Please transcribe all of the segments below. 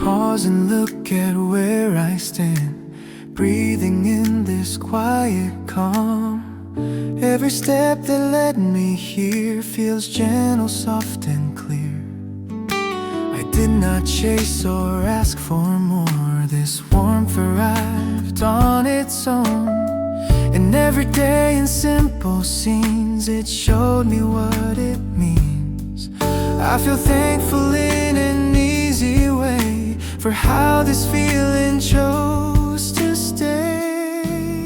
Pause and look at where I stand, breathing in this quiet calm. Every step that led me here feels gentle, soft and clear. I did not chase or ask for more. This warmth arrived on its own. And every day in simple scenes, it showed me what it means. I feel thankful in an easy way for how this feeling chose to stay.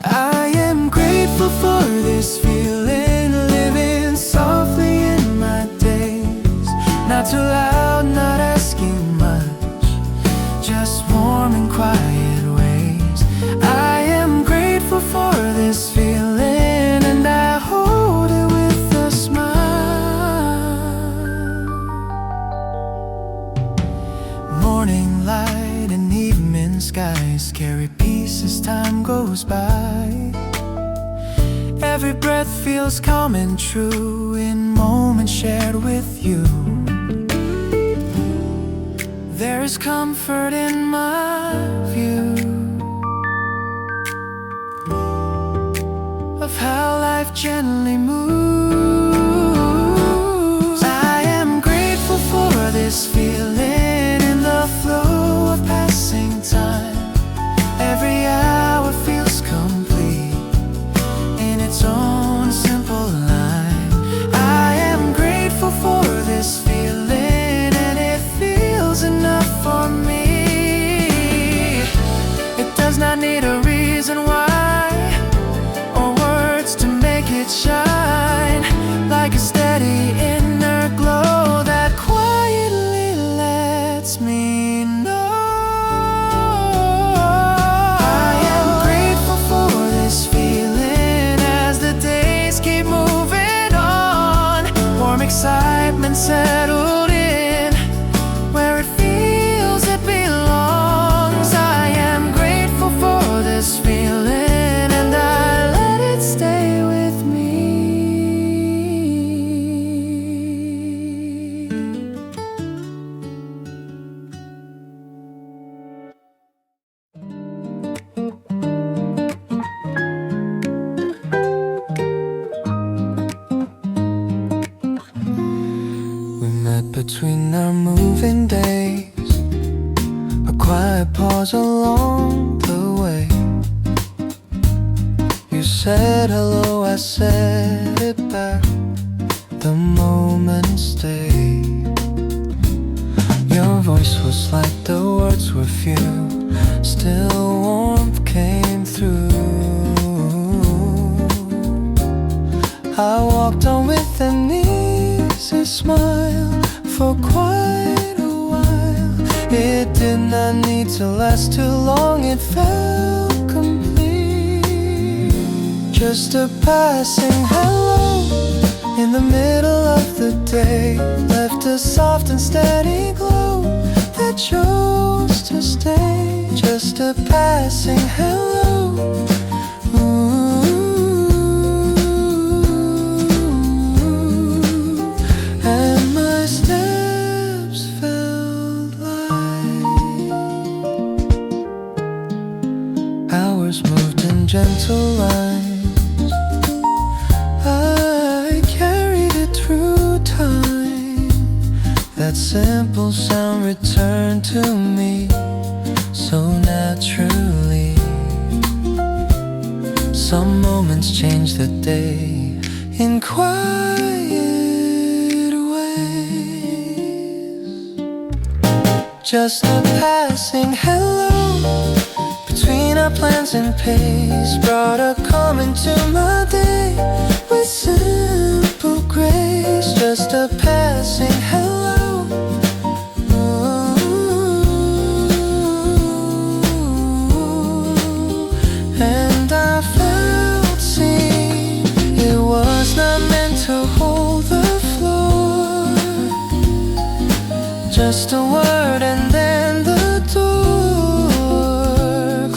I am grateful for this feeling, living softly in my days. Not too loud, not asking much, just warm and quiet ways. I am grateful for this feeling, and I hold it with a smile. Morning light and evening skies carry peace as time goes by. Every breath feels calm and true in moments shared with you. There is comfort in my view of how life gently moves. I am grateful for this feeling in the flow of passing time. Every hour feels complete in its own simple line. I am grateful for this feeling, and it feels enough for me. It does not need a reason why or words to make it shine, like a steady inner glow that quietly lets me know. I am grateful for this feeling as the days keep moving on. Warm excitement settled in where it feels it belongs. I am grateful for this feeling, and I let it stay with me. We met between our moving days, a quiet pause along the way. You said hello, I said it back. The moment stayed. Your voice was like the words were few, still warmth came through. I walked on with an easy smile for quite a while. It did not need to last too long, it felt complete. Just a passing hello in the middle of the day left a soft and steady glow that chose to stay. Just a passing hello. And my steps felt light. Hours moved in gentle lines. I carried it through time. That simple sound returned to me so naturally. Some moments change the day in quiet ways. Just a passing hello between our plans and pace brought a calm into my day with simple grace. Just a passing hello. And I felt seen. It was not meant to hold the floor. Just a word and then the door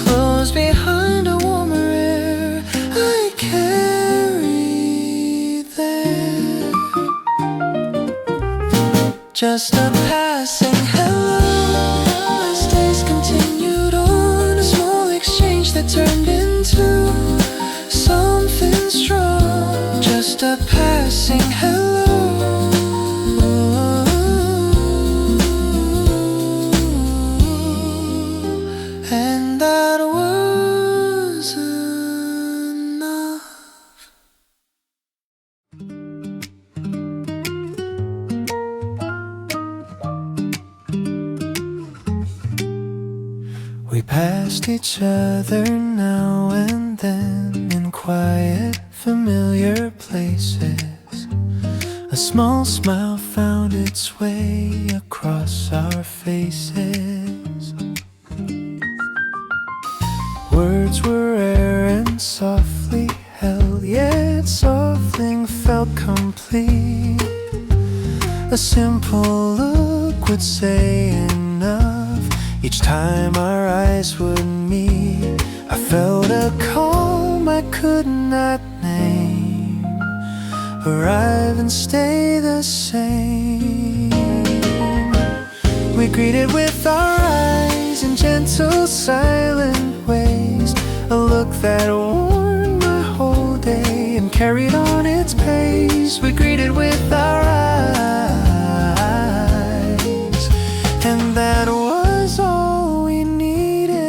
closed behind a warmer air I carried there. Just a passing hello. a passing hello, and that was enough. We passed each other now and then in quiet, familiar places. A small smile found its way across our faces. Words were rare and softly held, yet something felt complete. A simple look would say enough. Each time our eyes would meet, I felt a calm I could not name, arrive and stay the same. We greeted with our eyes in gentle, silent ways, a look that warmed my whole day and carried on its pace. We greeted with our eyes, and that was all we needed.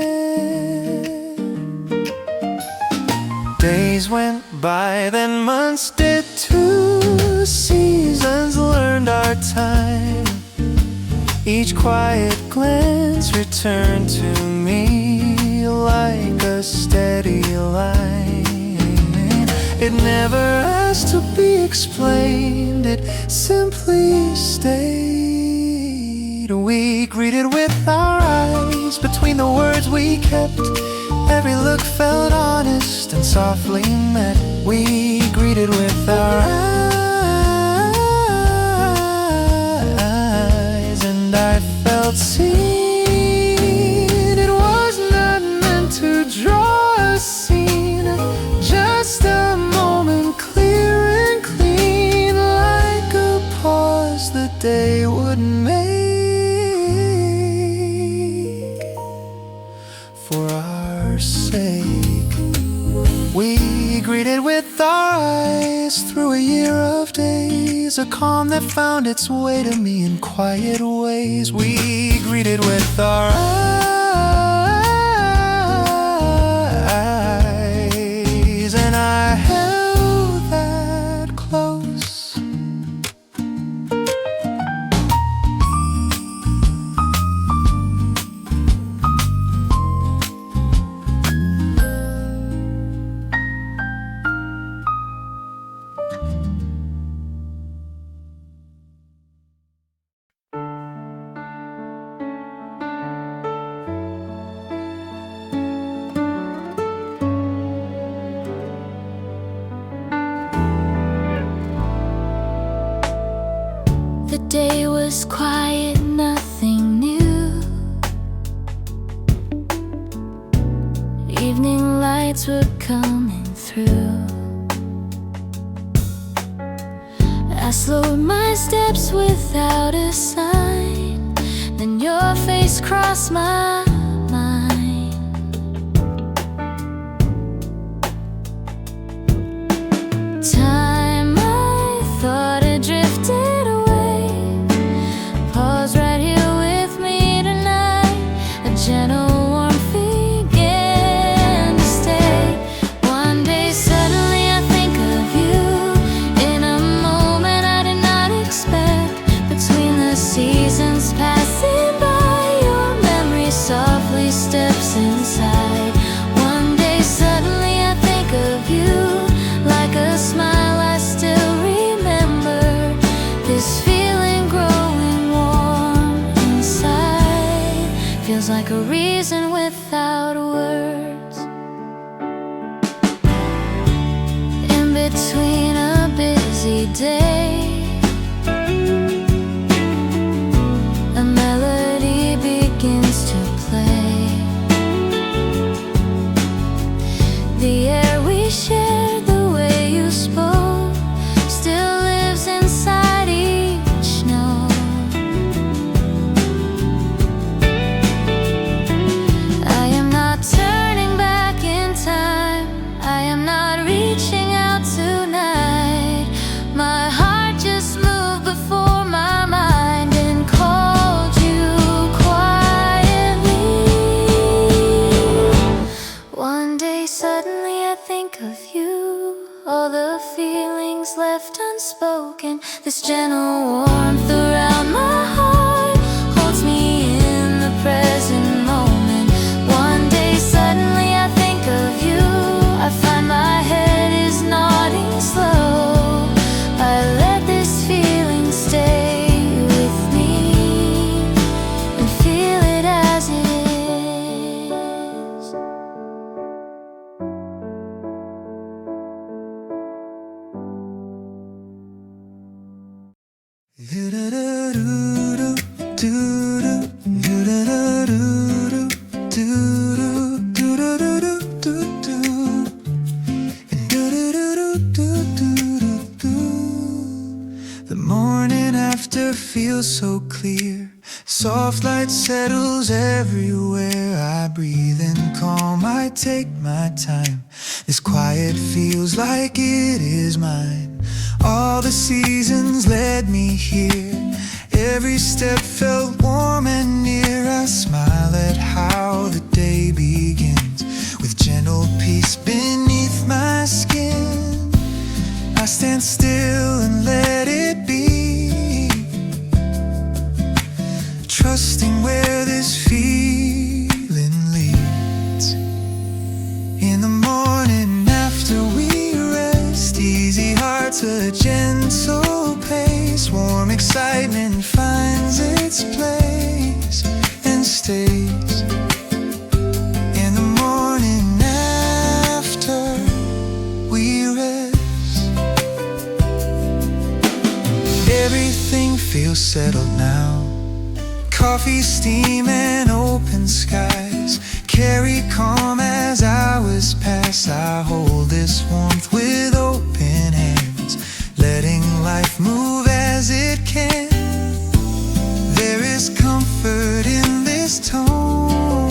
Days went by, then months did too. Seasons learned our time. Each quiet glance returned to me like a steady line. It never asked to be explained, it simply stayed. We greeted with our eyes, between the words we kept. Every look felt honest and softly met. We greeted with our eyes, and I felt seen. It was not meant to draw a scene, just a moment clear and clean, like a pause the day would make for our sake. We greeted with our eyes through a year of days, a calm that found its way to me in quiet ways. We greeted with our eyes, and I held that close. The day was quiet, nothing new. Evening lights were coming through. I slowed my steps without a sign, then your face crossed my mind. Time I thought had drifted away, pause right here with me tonight. A gentle warmth began to stay. One day suddenly I think of you, in a moment I did not expect. Between the seasons passing by, your memory softly steps inside. One day suddenly I think of you, like a smile I still remember. This feeling growing warm inside feels like a reason without words. In between a busy day, a melody begins to play. The air we shared, the way you spoke, still lives inside each note. I am not turning This gentle warmth around my heart holds me in the present moment. One day suddenly I think of you. I find my head is nodding slow. I let this feeling stay with me and feel it as it is. The morning after feels so clear. Soft light settles everywhere. I breathe in calm, I take my time. This quiet feels like it is mine. All the seasons led me here. Every step felt warm and near. I smile at how the day begins, with gentle peace beneath my skin. I stand still and let it be, trusting where this feeling leads. In the morning after we rest, easy hearts, a gentle pace. Warm excitement finds its place and stays. In the morning after we rest, everything feels settled now. Coffee, steam, and open skies carry calm as hours pass. I hold this warmth with open hands, letting life move as it can. There is comfort in this tone,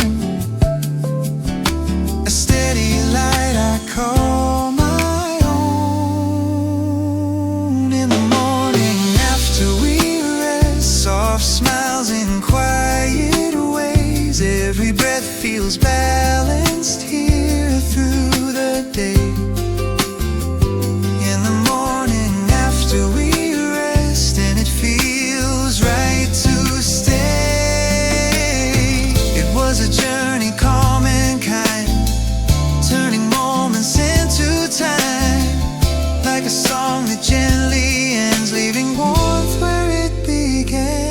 a steady light I call my own. In the morning after we rest, soft smiles in quiet ways. Every breath feels balanced here through the day. In the morning after we rest, and it feels right to stay. It was a journey calm and kind, turning moments into time, like a song that gently ends, leaving warmth where it began.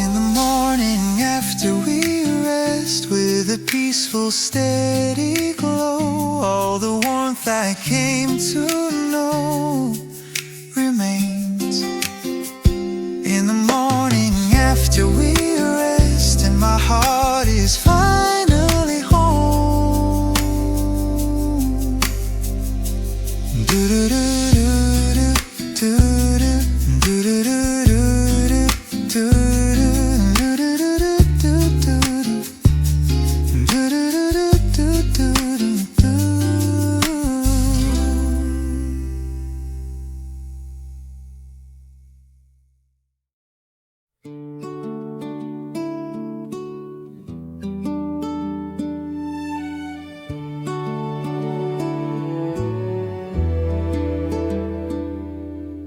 In the morning after we rest, with a peaceful steady glow, all the warmth I came to know remains. In the morning after we rest, and my heart is finally home.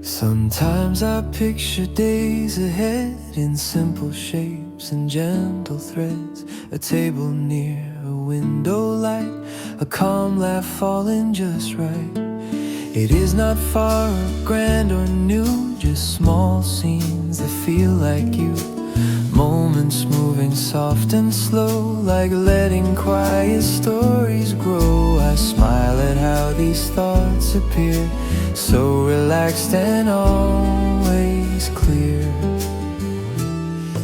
Sometimes I picture days ahead in simple shapes and gentle threads. A table near a window light, a calm laugh falling just right. It is not far or grand or new, just small scenes that feel like you. Moments moving soft and slow, like letting quiet stories grow. I smile at how these thoughts appear, so relaxed and always clear.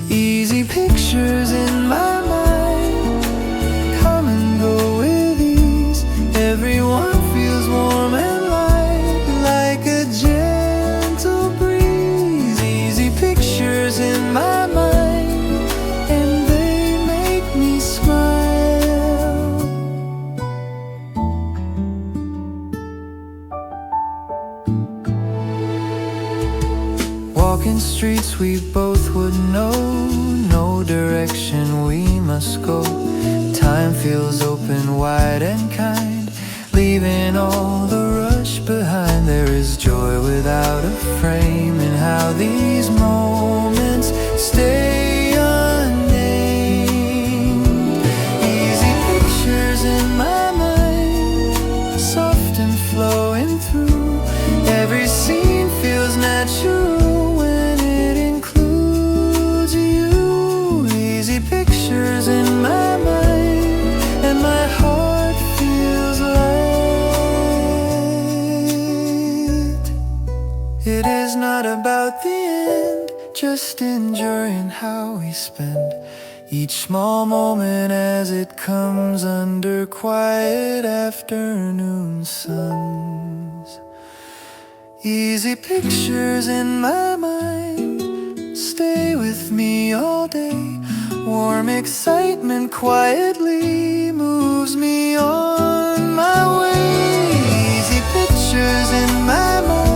Easy pictures in my mind come and go with ease. Everyone feels warm and light, like a gentle breeze. Easy pictures in my mind, and they make me smile. Walking streets we both would know, no direction we must go. Time feels open, wide and kind, leaving all the rush behind. there is joy without a frame, and how these moments stay unnamed. Easy pictures in my mind, soft and flowing through. Every scene feels natural when it includes you. Easy pictures in my mind, and my heart feels light. It is not about the end, just enjoying how we spend each small moment as it comes under quiet afternoon suns. Easy pictures in my mind, stay with me all day. Warm excitement quietly moves me on my way. Easy pictures in my mind,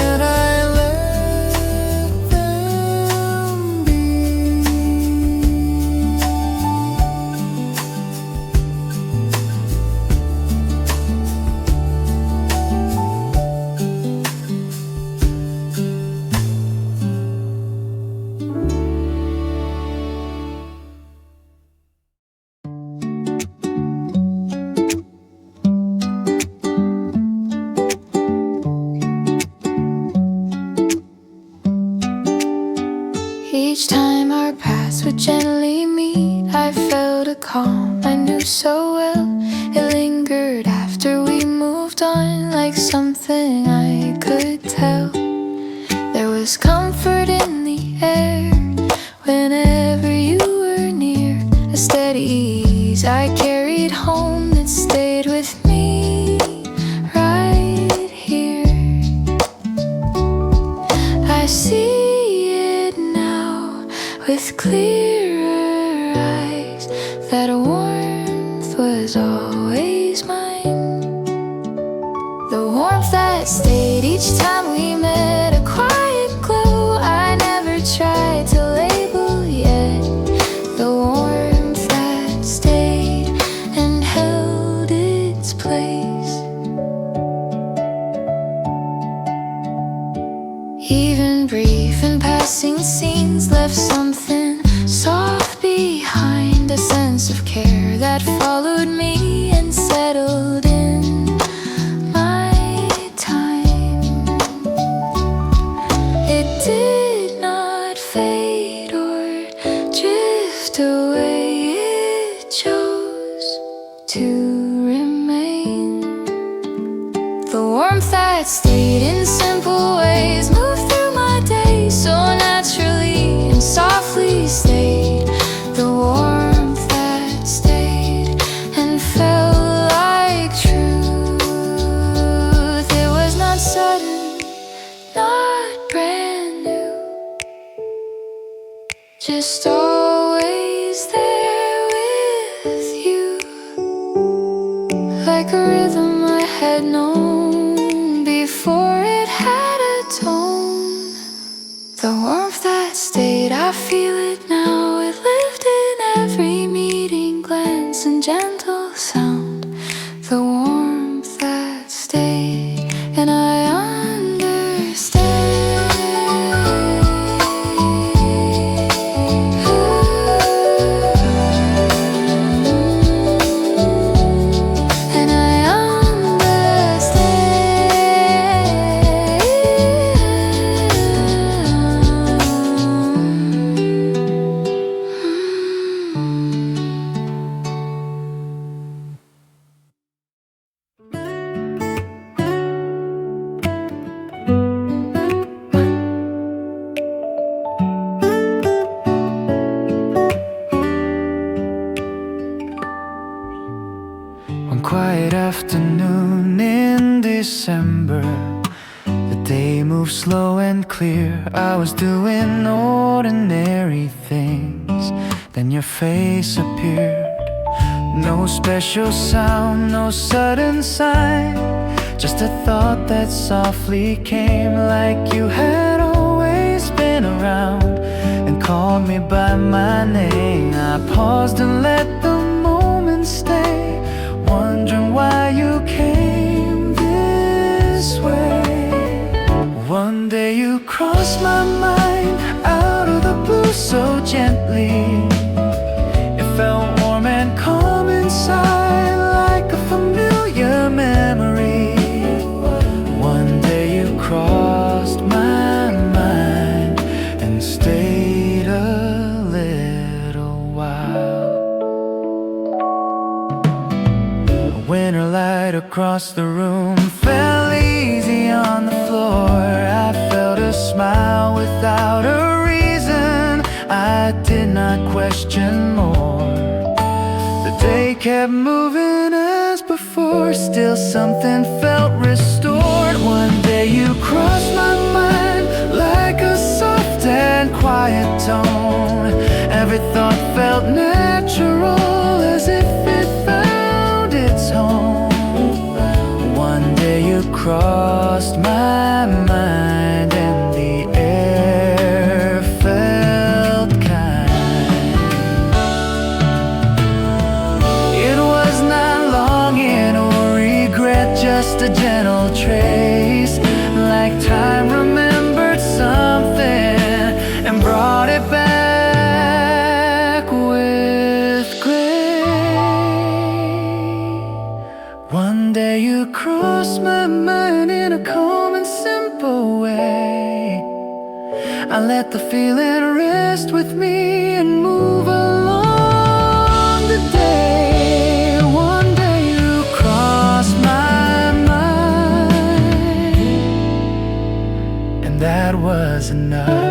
and I let them be. Each time our paths would gently meet, I felt a calm I knew so well. It lingered after we moved on, like something I could tell. There was comfort in the air whenever you were near. A steady ease I carried home that stayed with me right here. I see with clearer eyes that warmth was always mine. The warmth that stayed each time we met, a quiet glow I never tried to label yet. The warmth that stayed and held its place. Even brief and passing scenes left something soft behind, a sense of care that followed me and settled in my time. It did not fade or drift away, it chose to remain. The warmth that stayed in simple ways moved through my day so naturally and softly stayed. The warmth that stayed and felt like truth. It was not sudden, not brand new, just always there with you. Like a rhythm I had known before it had a tone. The warmth that stayed, I feel it now. It lived in every meeting, glance and gentle sound. The warmth that stayed, and I understand. And I One quiet afternoon in December, the day moved slow and clear. I was doing ordinary things, then your face appeared. No special sound, no sudden sign, just a thought that softly came, like you had always been around and called me by my name. I paused and let the moment stay, wondering wondering why you came this way. One day you crossed my mind out of the blue so gently. It felt warm and calm inside, like a familiar memory. One day you crossed my mind and stayed a little while. A winter light across the room fell easy on the floor. I felt a smile without a reason. I did not question more. The day kept moving as before, still something felt restored. One day you crossed my mind like a soft and quiet tone. Every thought felt natural, as if it found its home. One day you crossed my mind and the air felt kind. It was not longing or regret, just a gentle trace, like time remembered something and brought it back with grace. One day you crossed my mind in a calm and simple way. I let the feeling rest with me and move along the day. One day you crossed my mind, and that was enough.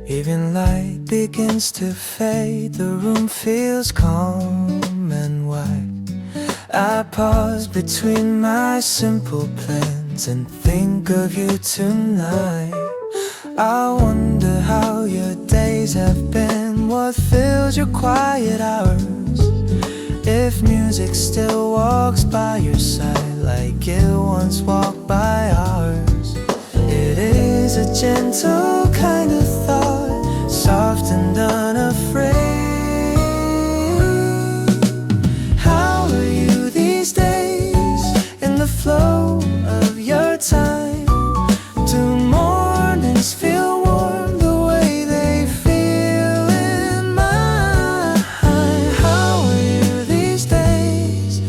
Even light begins to fade, the room feels calm and wide. I pause between my simple plans and think of you tonight. I wonder how your days have been, what fills your quiet hours. If music still walks by your side like it once walked by ours. It is a gentle kind of thought, soft and unafraid. How are you these days in the flow of your time? Do mornings feel warm the way they feel in mine? How are you these days?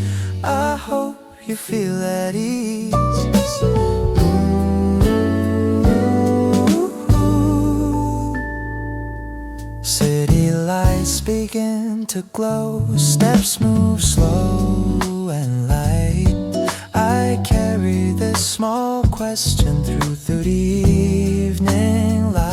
I hope you feel at ease. City lights begin to glow, steps move slow and light. I carry this small question through the evening light.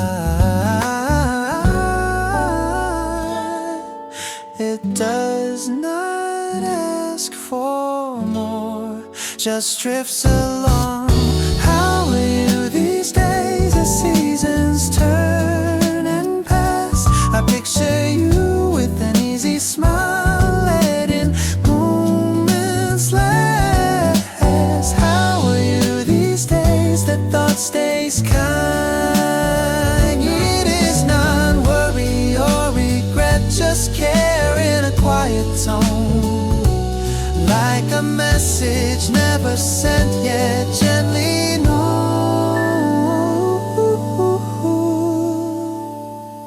It does not ask for more, just drifts along. How are you these days as seasons turn and pass? I picture you with an easy smile, letting moments last. How are you these days? The thought stays kind. It is not worry or regret, just care in a quiet tone, like a message never sent yet gently known.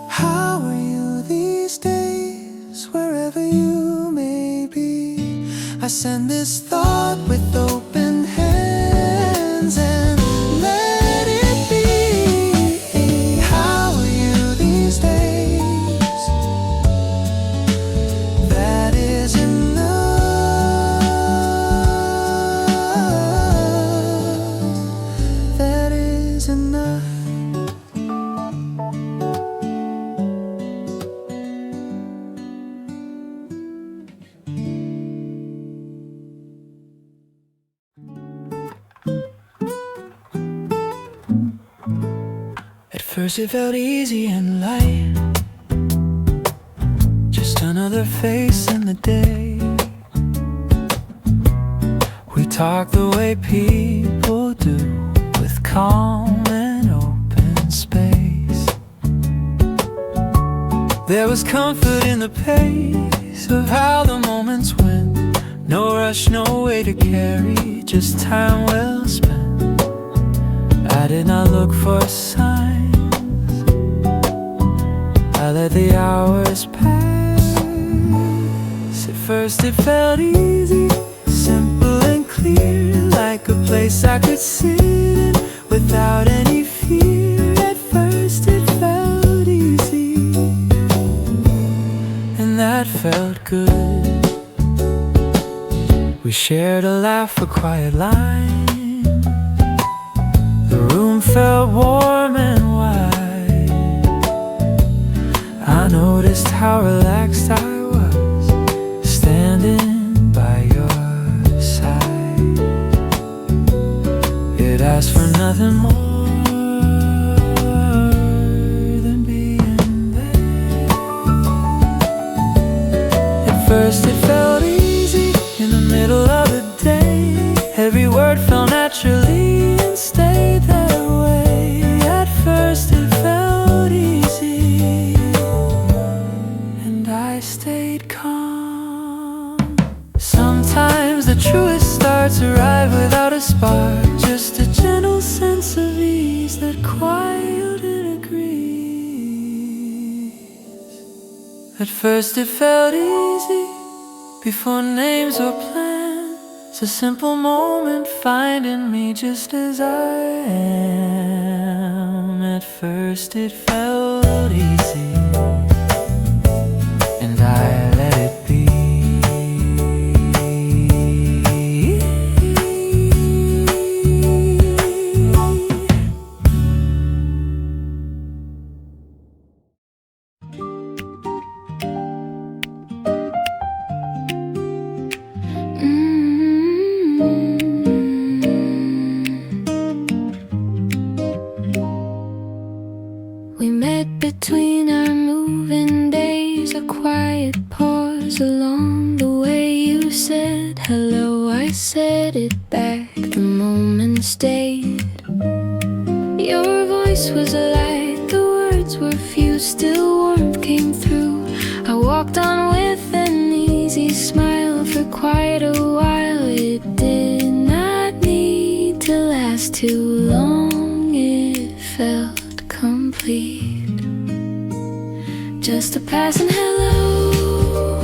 How are you these days, wherever you may be? I send this thought with open hands and let it be. How are you these days? That is enough. At first it felt easy and light, just another face in the day. We talk the way people do, with calm and open space. There was comfort in the pace of how the moments went. No rush, no way to carry, just time well spent. I did not look for signs, I let the hours pass. At first it felt easy, simple and clear, like a place I could sit in without any fear. At first it felt easy, and that felt good. We shared a laugh, a quiet line. The room felt warm and wide. I noticed how relaxed I was, standing by your side. It asked for nothing more than being there. At first it felt easy, in the middle of the day. Every word fell naturally and stayed that way. At first it felt easy, and I stayed calm. Sometimes the truest starts arrive without a spark, just a gentle sense of ease that quieted a grief. At first it felt easy, before names or plans, a simple moment finding me just as I am. At first it felt easy, and I let it be. We met between our moving days, a quiet pause along the way. You said hello, I said it back, the moment stayed. Your voice was light, the words were few, still warmth came through. I walked on with an easy smile for quite a while. It did not need to last too long, it felt complete. Just a passing hello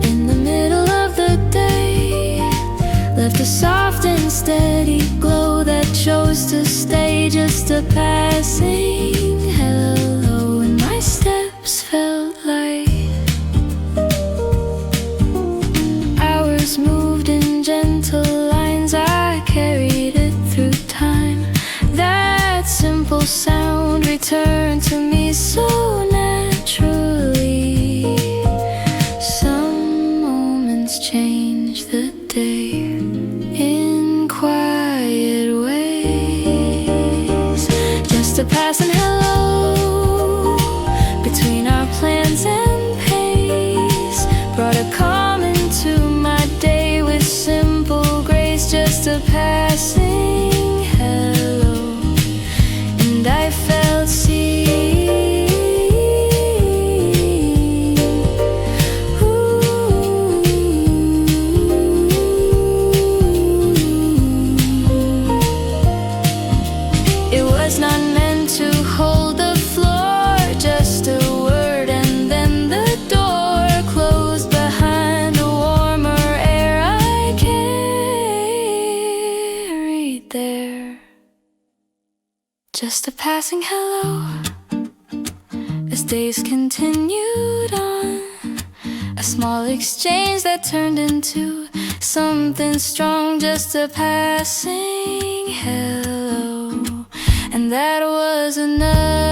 in the middle of the day left a soft and steady glow that chose to stay. Just a passing hello, and my steps felt light. Hours moved in gentle lines, I carried it through time. That simple sound returned to me so naturally. Some moments change the day in quiet ways. Just a passing hello between our plans and pace brought a calm into my day with simple grace. Just a passing hello, and I felt seen. It was not meant to hold the floor, just a word and then the door closed behind a warmer air I carried there. Just a passing hello as days continued on, a small exchange that turned into something strong. Just a passing hello, and that was enough.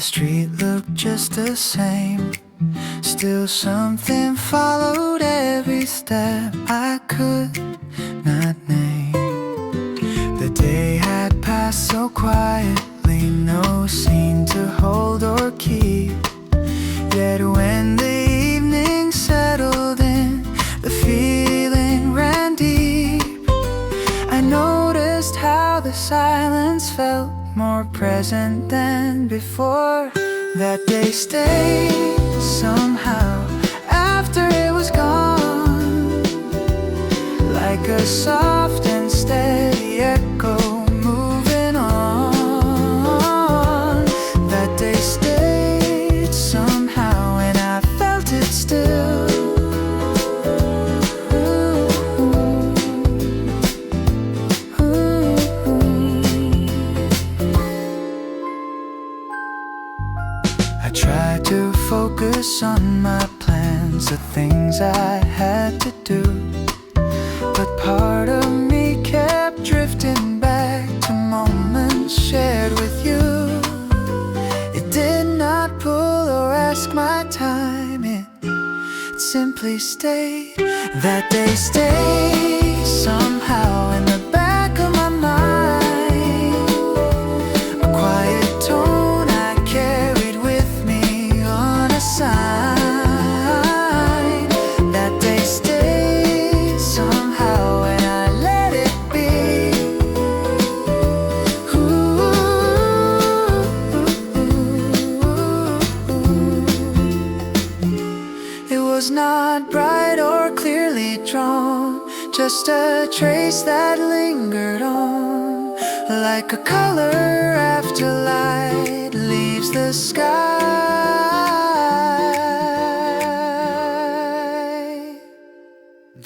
street looked just the same. Still something followed every step I could not name. The day had passed so quietly, no scene to hold or keep. Yet when the evening settled in, the feeling ran deep. I noticed how the silence felt more present than before. That day stayed somehow after it was gone, like a soft and steady echo moving on. That day stayed somehow and I felt it still. I tried to focus on my plans, the things I had to do, but part of me kept drifting back to moments shared with you. It did not pull or ask my time, it simply stayed. That day stayed somehow in the back of my mind, a quiet tone I carried with me on a sign. That day stayed somehow and I let it be. It was not bright or clearly drawn, just a trace that lingered on, like a color after light leaves the sky.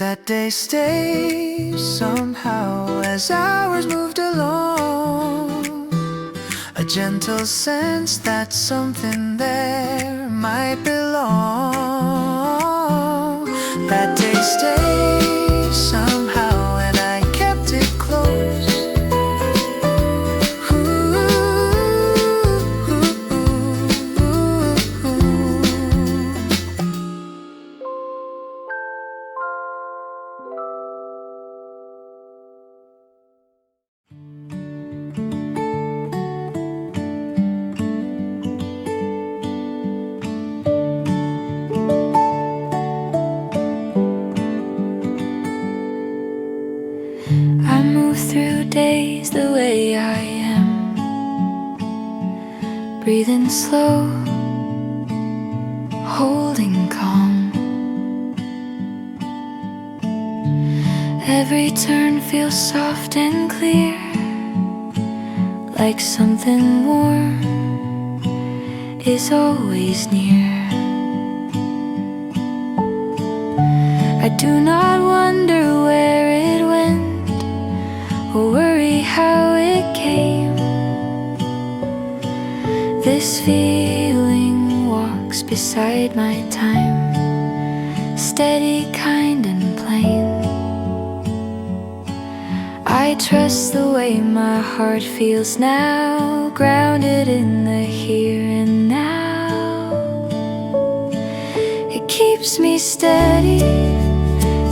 That day stayed somehow as hours moved along, a gentle sense that something there might belong. That day stayed somehow and I kept it close. I move through days the way I am, breathing slow, holding calm. Every turn feels soft and clear, like something warm is always near. I do not wonder where it went or worry how it came. This feeling walks beside my time, steady, kind and plain. I trust the way my heart feels now, grounded in the here and now. It keeps me steady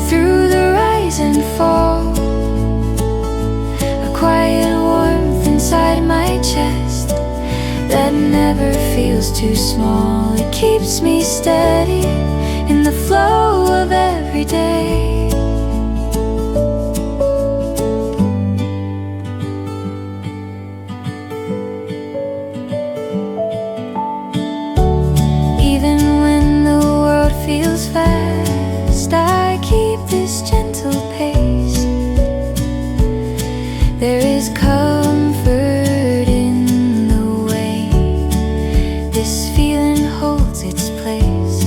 through the rise and fall, a quiet warmth inside my chest that never feels too small. It keeps me steady in the flow of every day. Even when the world feels fast, I keep this gentle pace. There is comfort in the way this feeling holds its place.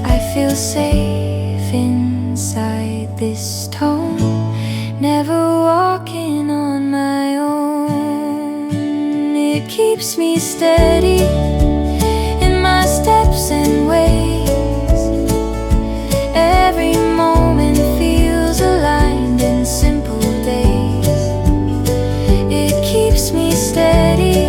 I feel safe inside this tone, never walking on my own. It keeps me steady in my steps and ways. Every moment feels aligned in simple days. It keeps me steady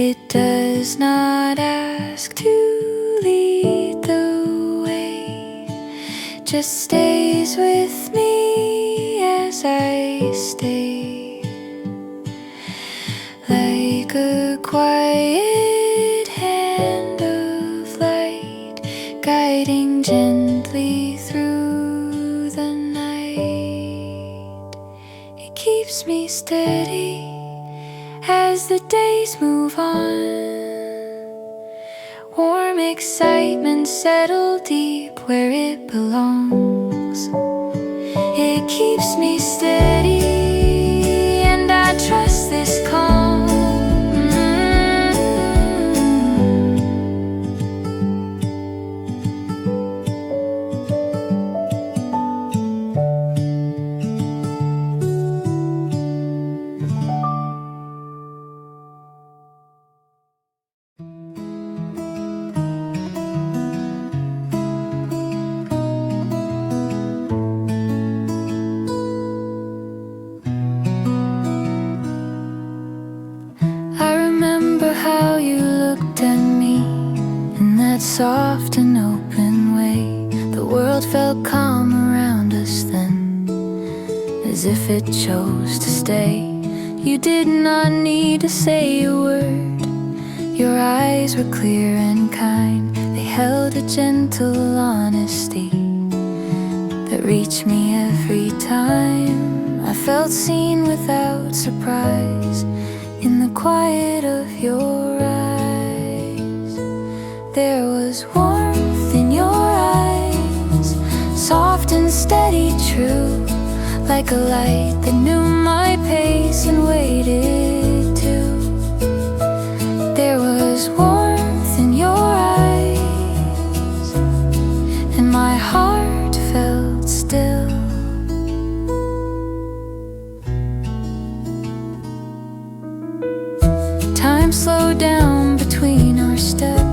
It does not ask to lead the way, just stays with me as I stay, like a quiet hand of light guiding gently through the night. It keeps me steady as the days move on. Warm excitement settled deep where it belongs. It keeps me steady and I trust this calm. Soft and open way, the world felt calm around us then, as if it chose to stay. You did not need to say a word. Your eyes were clear and kind. They held a gentle honesty that reached me every time. I felt seen without surprise in the quiet of your eyes. There was warmth in your eyes, soft and steady, true, like a light that knew my pace and waited too. There was warmth in your eyes, and my heart felt still. Time slowed down between our steps.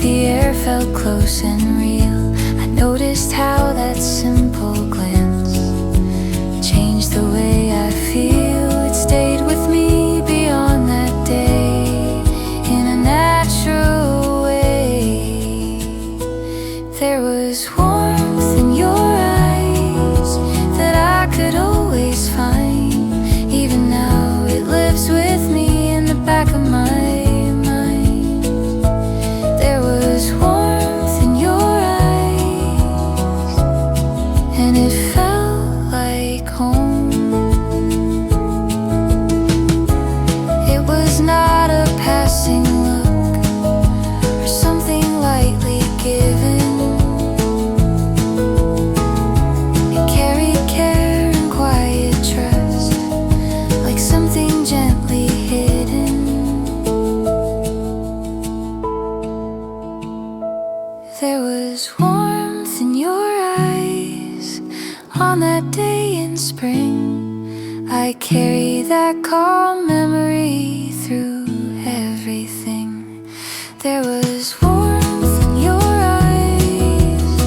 The air felt close and real. I noticed how that simple glance changed the way I feel. It stayed with me beyond that day in a natural way. There was warmth in your eyes that I could always find. Even now it lives with me in the back of my I carry that calm memory through everything. There was warmth in your eyes,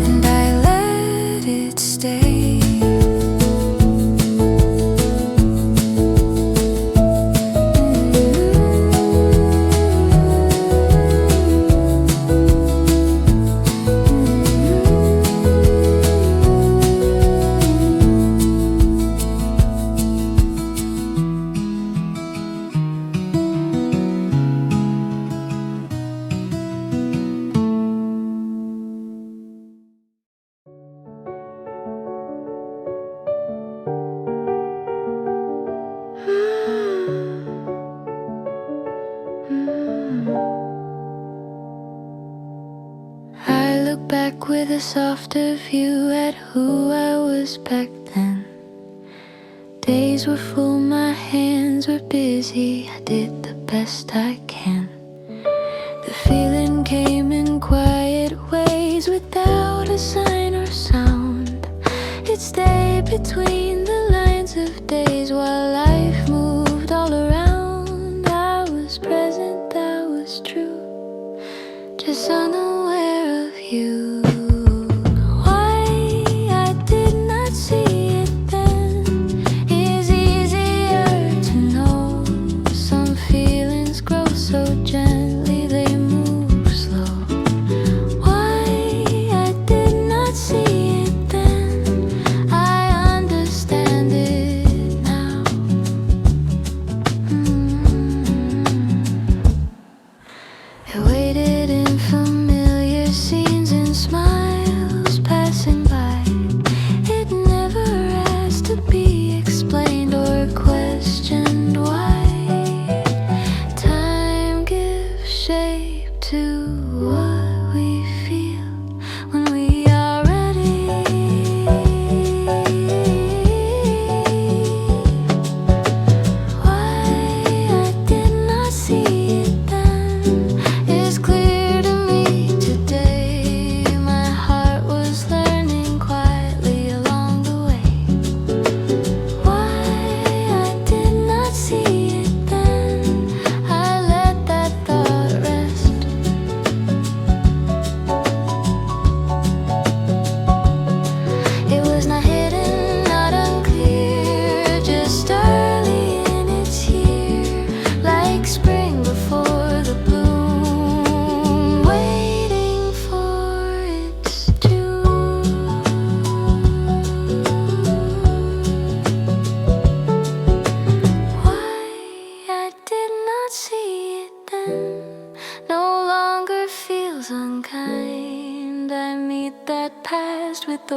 and I let it stay. With a softer view at who I was back then. Days were full, my hands were busy. I did the best I can. The feeling came in quiet ways without a sign or sound. It stayed between the lines of days while life moved all around. I was present, I was true, just unaware of you. Some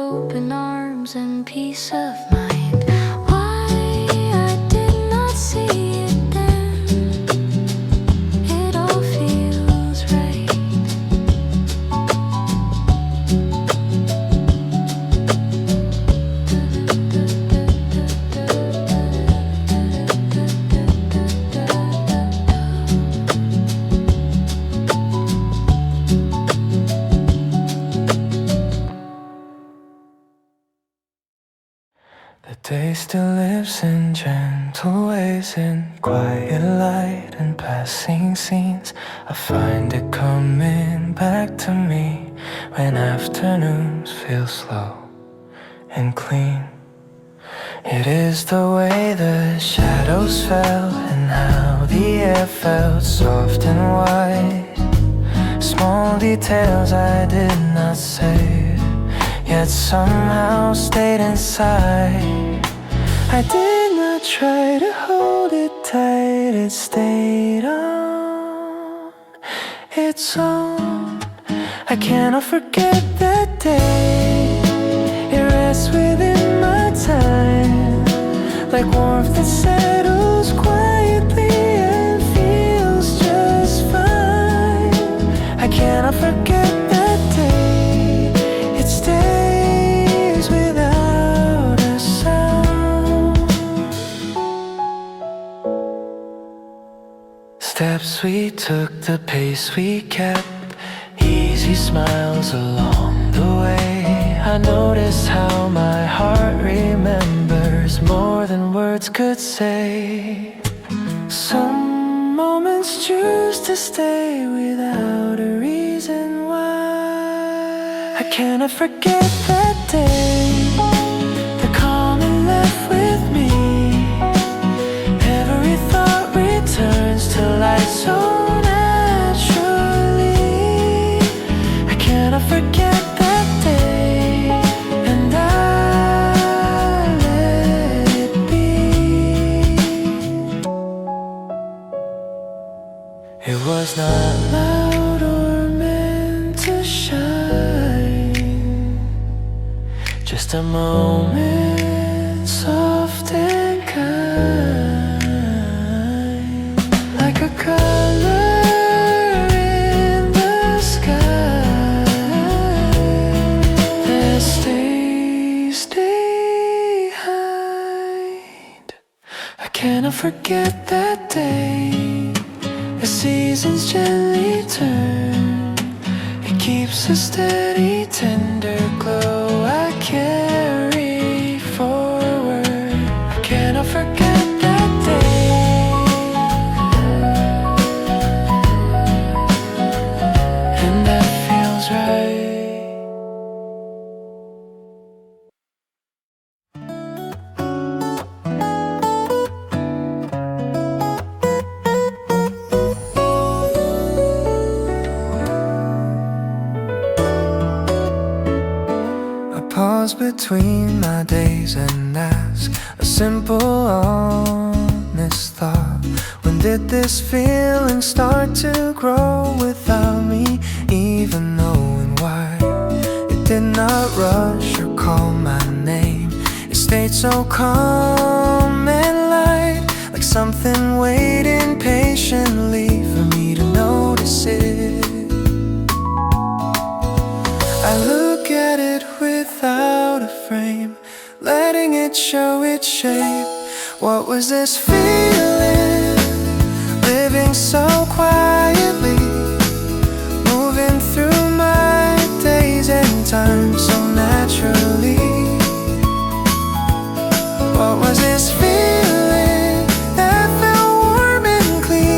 open arms and peace of mind. Why I did not see it then, it all feels right. The day still lives in gentle ways, in quiet light and passing scenes. I find it coming back to me when afternoons feel slow and clean. It is the way the shadows fell and how the air felt soft and white. Small details I did not say, yet somehow stayed inside. I did not try to hold it tight, it stayed on its own. I cannot forget that day, it rests within my time, like warmth that settles quietly and feels just fine. I cannot forget that day, it stays without a sound. Steps we took, the pace we kept, easy smiles along the way. I notice how my heart remembers more than words could say. Some moments choose to stay without a reason why. I cannot forget that day, the calm it left with me. Every thought returns to light so naturally. I cannot forget that day, and I let it be. It was not loud or meant to shine, just a moment soft and kind, like a color in the sky that stays behind. I cannot forget that day, the seasons gently turn. It keeps a steady, tender glow I carry forward. I cannot forget that day, and that feels right. Pause between my days and ask a simple, honest thought. When did this feeling start to grow without me even knowing why? It did not rush or call my name. It stayed so calm and light, like something waiting patiently for me to notice it. I look at it without a frame, letting it show its shape. What was this feeling? Living so quietly, moving through my days and time so naturally. What was this feeling that felt warm and clear?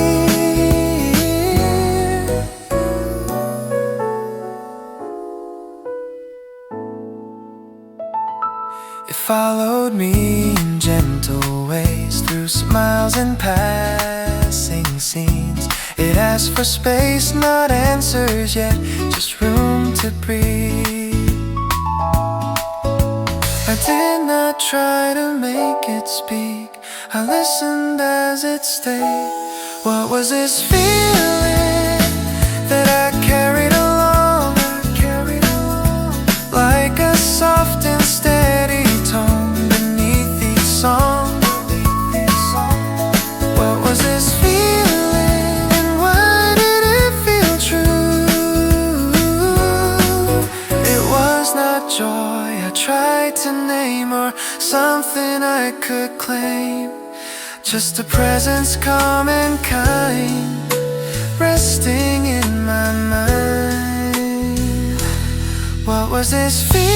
It followed me in gentle ways, through smiles and passing scenes. It asked for space, not answers yet, just room to breathe. I did not try to make it speak, I listened as it stayed. What was this feeling that I carried along, like a soft Just a presence calm and kind, resting in my mind. What was this feeling?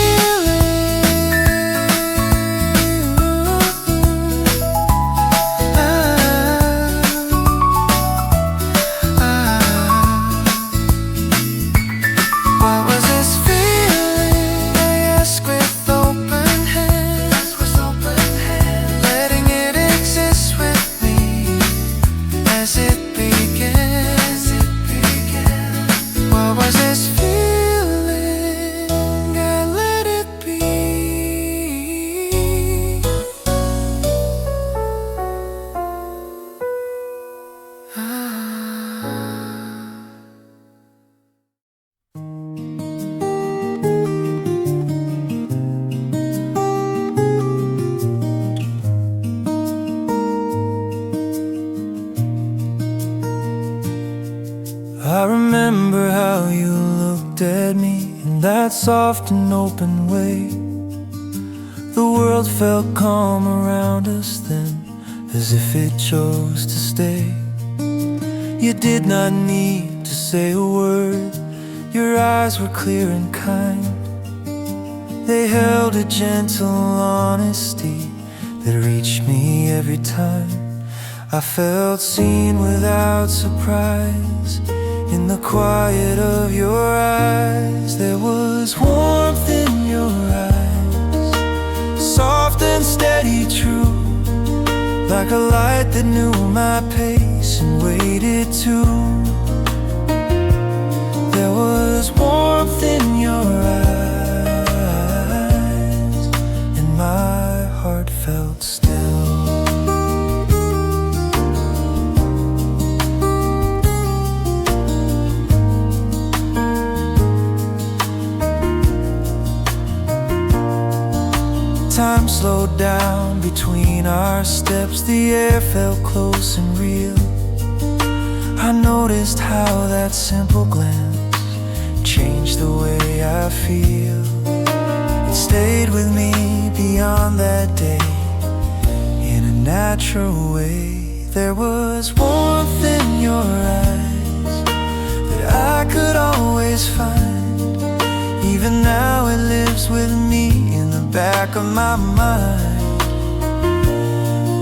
What was this feeling? I ask with open hands, letting it exist with me as it began. What was this feeling? I let it be. I remember how you looked at me in that soft and open way. The world felt calm around us then, as if it chose to stay. You did not need to say a word, your eyes were clear and kind. They held a gentle honesty that reached me every time. I felt seen without surprise. In the quiet of your eyes, there was warmth in your eyes, soft and steady, true, like a light that knew my pace and waited too. There was warmth in your eyes, and my heart felt still. Time slowed down between our steps. The air felt close and real. I noticed how that simple glance changed the way I feel. It stayed with me beyond that day in a natural way. There was warmth in your eyes that I could always find. Even now it lives with me in the back of my mind.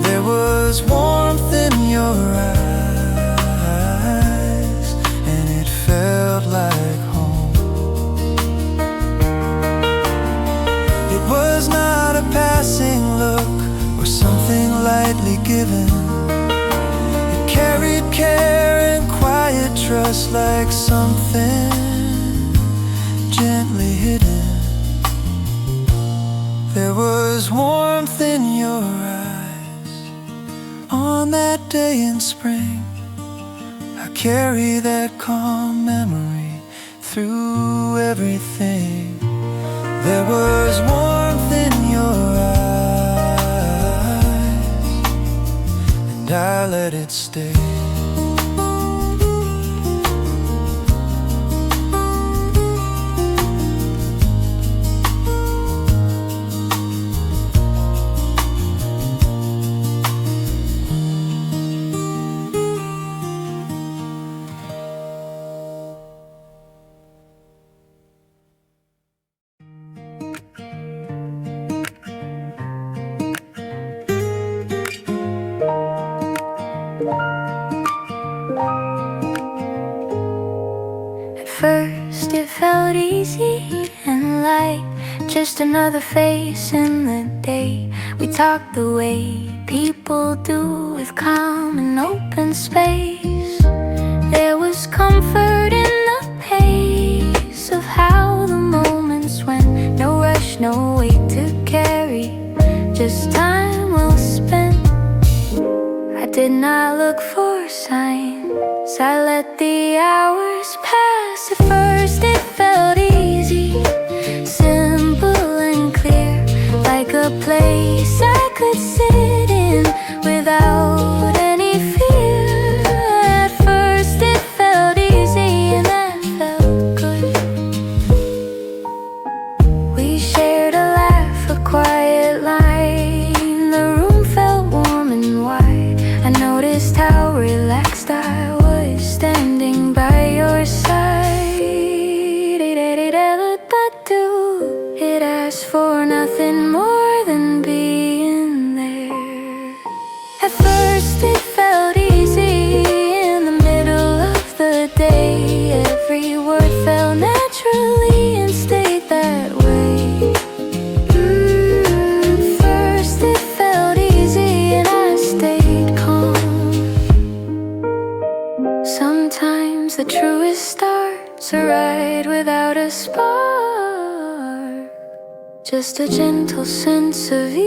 There was warmth in your eyes, and it felt like home. It was not a passing look or something lightly given. It carried care and quiet trust, like something gently hidden. There was warmth in your eyes on that day in spring. I carry that calm memory through everything. There was warmth in your eyes, and I let it stay. First it felt easy and light, just another face in the day. We talked the way people do, with calm and open space. There was comfort in the pace of how the moments went. No rush, no weight to carry, just time well spent. I did not look for signs, I let the hours pass. At first it felt easy, simple and clear, like a place I could sit in without any fear. At first it felt easy and that felt good. We shared a quiet line. The room felt warm and wide. to ride without a spark, just a gentle sense of ease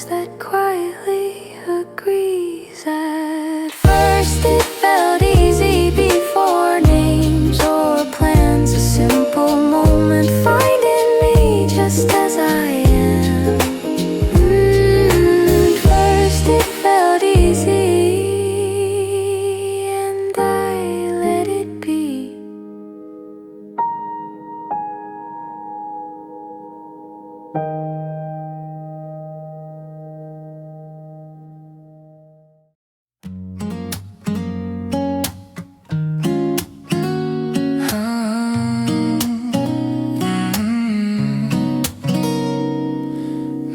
that quietly agrees. At first it felt easy before names or plans, a simple moment finding me just as I am. At first it felt easy and I let it be.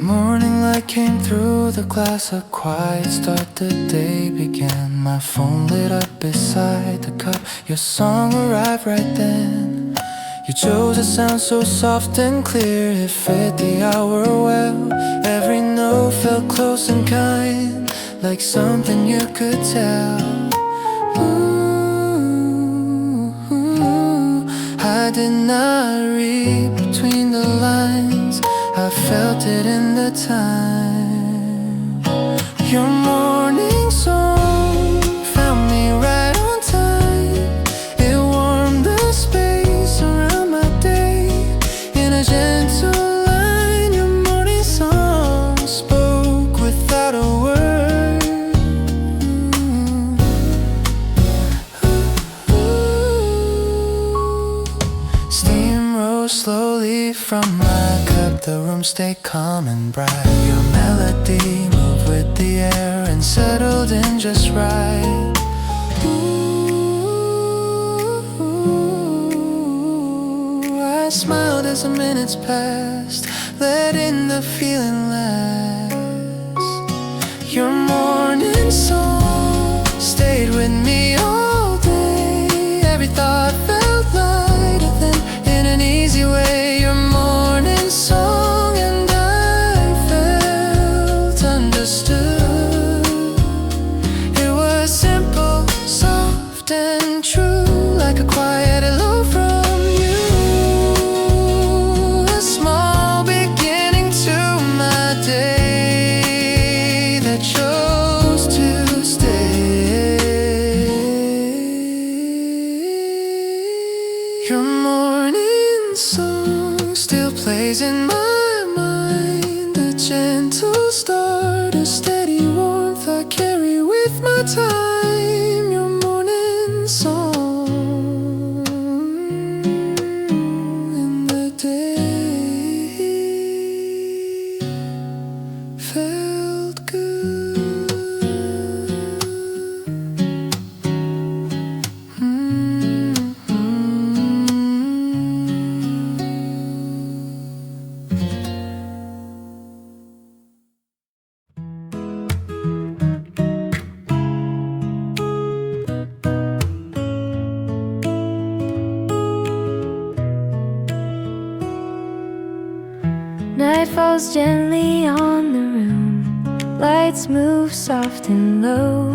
Morning light came through the glass, a quiet start the day began. My phone lit up beside the cup, your song arrived right then. You chose a sound so soft and clear, it fit the hour well. Every note felt close and kind, like something you could tell. I did not read between the lines, I felt it in the time. Your morning song found me right on time. It warmed the space around my day. In a gentle line, your morning song spoke without a word. Steam rose slowly from my cup, the room stayed calm and bright. Your melody moved with the air and settled in just right. I smiled as the minutes passed, letting the feeling last. Your morning song stayed with me all day. Every thought felt lighter than in an easy way. Your morning song and I felt understood. It was simple, soft and true, like a quiet hello from you. A small beginning to my day that chose to stay. Your morning song still plays in my mind, a gentle start, a steady warmth I carry with my time. Your morning song in the day felt good. Night falls gently on the room, lights move soft and low.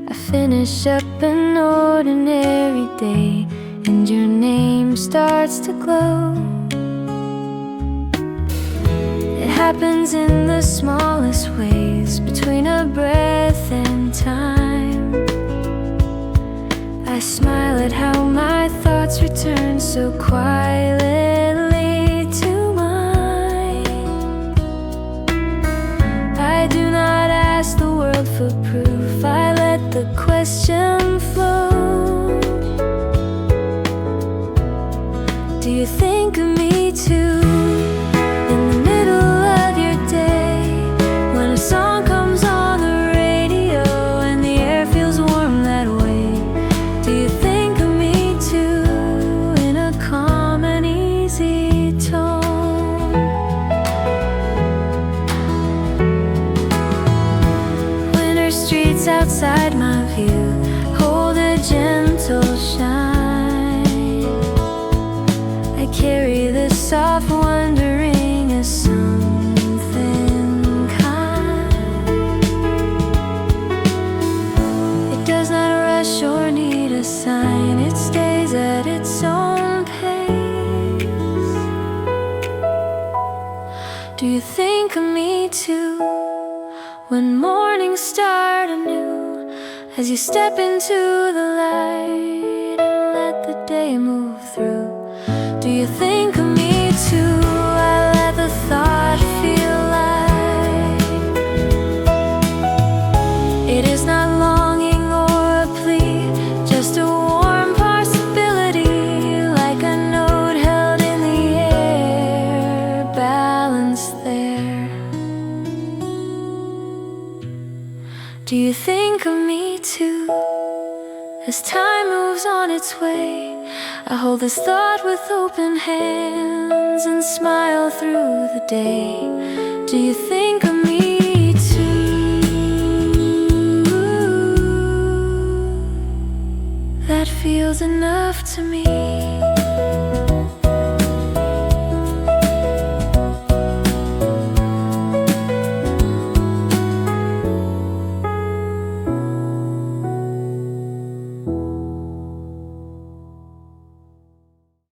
I finish up an ordinary day and your name starts to glow. It happens in the smallest ways, between a breath and time. I smile at how my thoughts return so quietly to mine. I do not ask the world for proof, I let the question flow. Do you think of me too? In the middle of your day, when a song comes on the radio and the air feels warm that way, do you think of me too? In a calm and easy tone. Winter streets outside my view hold a gentle shine. I carry the soft wondering as something kind. It does think of me too? When mornings start anew, as you step into the light and let the day move through, do you think of me too? I let the thought feel light. It is not longing or a plea, just a warm possibility, like a note held in the air, balanced there. Do you think of me too? As time moves on its way, I hold this thought with open hands and smile through the day. Do you think of me too? That feels enough to me.